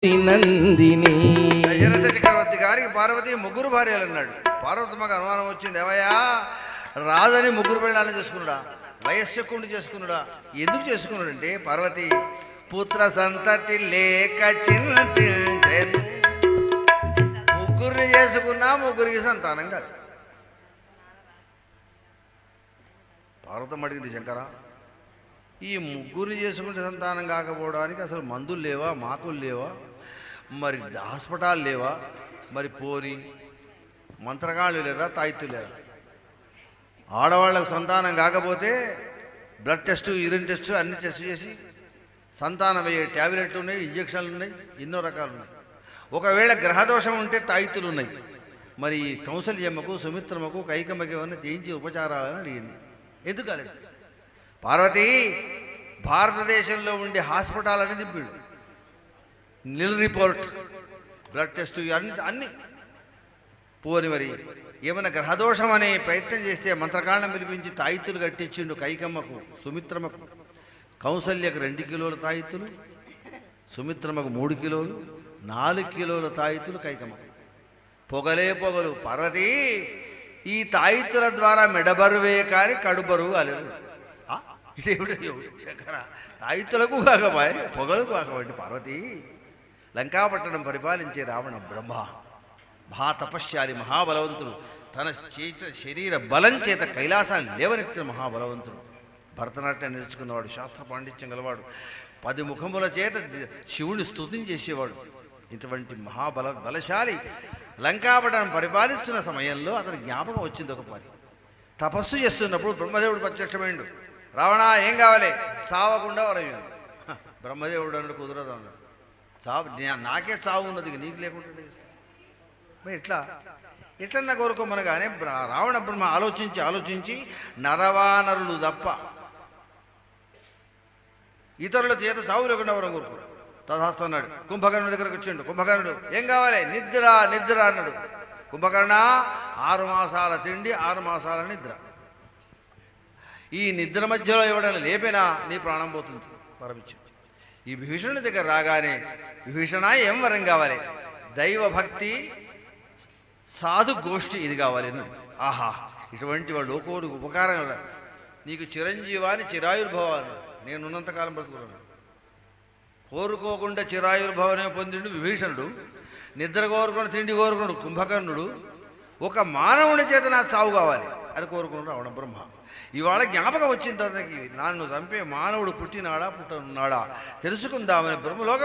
నందిని దశరథ చక్రవర్తి గారికి పార్వతి ముగ్గురు భార్యలు అన్నాడు. పార్వతమ్మకు అనుమానం వచ్చింది, ఏమయ్యా రాజని ముగ్గురు పెళ్ళాలని చేసుకున్నాడా, వయస్సుకుండి చేసుకున్నాడా? ఎందుకు చేసుకున్నాడంటే పార్వతి పుత్ర సంతతి లేక చింతించెను. ముగ్గురిని చేసుకున్నా ముగ్గురికి సంతానం కాదు. పార్వతమ్మ అడిగింది, శంకర ఈ ముగ్గురిని చేసుకుంటే సంతానం కాకపోవడానికి అసలు మందులు లేవా, మాకులు లేవా, మరి హాస్పిటల్ లేవా, మరి పోని మంత్రగాళ్ళు లేరా, తాయిత్తులు లేరా? ఆడవాళ్ళకు సంతానం కాకపోతే బ్లడ్ టెస్టు, యూరిన్ టెస్టు అన్ని టెస్ట్ చేసి సంతానం అయ్యే ట్యాబ్లెట్లు ఉన్నాయి, ఇంజక్షన్లు ఉన్నాయి, ఎన్నో రకాలు ఉన్నాయి. ఒకవేళ గ్రహదోషం ఉంటే తాయిత్తులు ఉన్నాయి. మరి కౌసల్యమ్మకు, సుమిత్రమ్మకు, కైకమ్మకి ఏమన్నా చేయించి ఉపచారాలని అడిగింది. ఎందుకు కాలేదు? పార్వతి భారతదేశంలో ఉండే హాస్పిటల్ అని దింపాడు. నిల్ రిపోర్ట్, బ్లడ్ టెస్ట్ అన్ని పోని మరి ఏమైనా గ్రహదోషం అనే ప్రయత్నం చేస్తే మంత్రకాండం పిలిపించి తాయిత్తులు కట్టించిండు కైకమ్మకు, సుమిత్రమ్మకు. కౌసల్యకు 2 కిలోల తాయిత్తులు, సుమిత్రమ్మకు 3 కిలోలు, 4 కిలోల తాయిత్తులు కైకమ్మకు. పొగలే పొగలు. పార్వతి ఈ తాయిత్తుల ద్వారా మెడబరువే కానీ కడుబరువు కాలేదు. శంకర తాయిత్తులకు కాకబాయ్ పొగలకు కాకబండి. పార్వతి లంకాపట్టణం పరిపాలించే రావణ బ్రహ్మ మహాతపశ్శాలి, మహాబలవంతుడు. తన శరీర బలం చేత కైలాసాన్ని లేవనెత్తిన మహాబలవంతుడు. భరతనాట్యం నేర్చుకున్నవాడు, శాస్త్ర పాండిత్యం గలవాడు, 10 ముఖముల చేత శివుని స్తుతిని చేసేవాడు. ఇటువంటి బలశాలి లంకాపట్టణం పరిపాలిస్తున్న సమయంలో అతని జ్ఞాపకం వచ్చింది. ఒక పని తపస్సు చేస్తున్నప్పుడు బ్రహ్మదేవుడు ప్రత్యక్షమైండు. రావణ ఏం కావాలి? చావకుండా వరయ్యాడు. బ్రహ్మదేవుడు అన్నాడు, కుదరదు అన్నాడు. నాకే చావు ఉన్నది, నీకు లేకుండా ఎట్లన్నా కోరుకోమనగానే రావణ బ్రహ్మ ఆలోచించి నరవానరులు తప్ప ఇతరుల చేత చావు లేకుండా వరం కోరుకోరు. తదాస్తు అన్నాడు. కుంభకర్ణుడి దగ్గరకు వచ్చిండు. కుంభకర్ణుడు ఏం కావాలి? నిద్ర అన్నాడు. కుంభకర్ణ 6 మాసాల తిండి, 6 మాసాల నిద్ర. ఈ నిద్ర మధ్యలో ఎవడైనా లేపినా నీ ప్రాణం పోతుంది పరమిచ్చు. ఈ విభీషణుడి దగ్గర రాగానే, విభీషణ ఏం వరం కావాలి? దైవభక్తి, సాధు గోష్ఠి ఇది కావాలి. ఆహా, ఇటువంటి వాడు లోకోడికి ఉపకారం. నీకు చిరంజీవాని చిరాయుర్భవాన్ని, నేనున్నంతకాలం బ్రతుకున్నాను. కోరుకోకుండా చిరాయుర్భవనే పొందిండు విభీషణుడు. నిద్ర కోరుకుని, తిండి కోరుకున్నాడు కుంభకర్ణుడు. ఒక మానవుని చేత నా చావు కావాలి అని కోరుకున్నాడు రావణ బ్రహ్మ. ఇవాళ జ్ఞాపకం వచ్చింది అతనికి, నన్ను చంపే మానవుడు పుట్టినాడా పుట్టనున్నాడా తెలుసుకుందామని బ్రహ్మలోక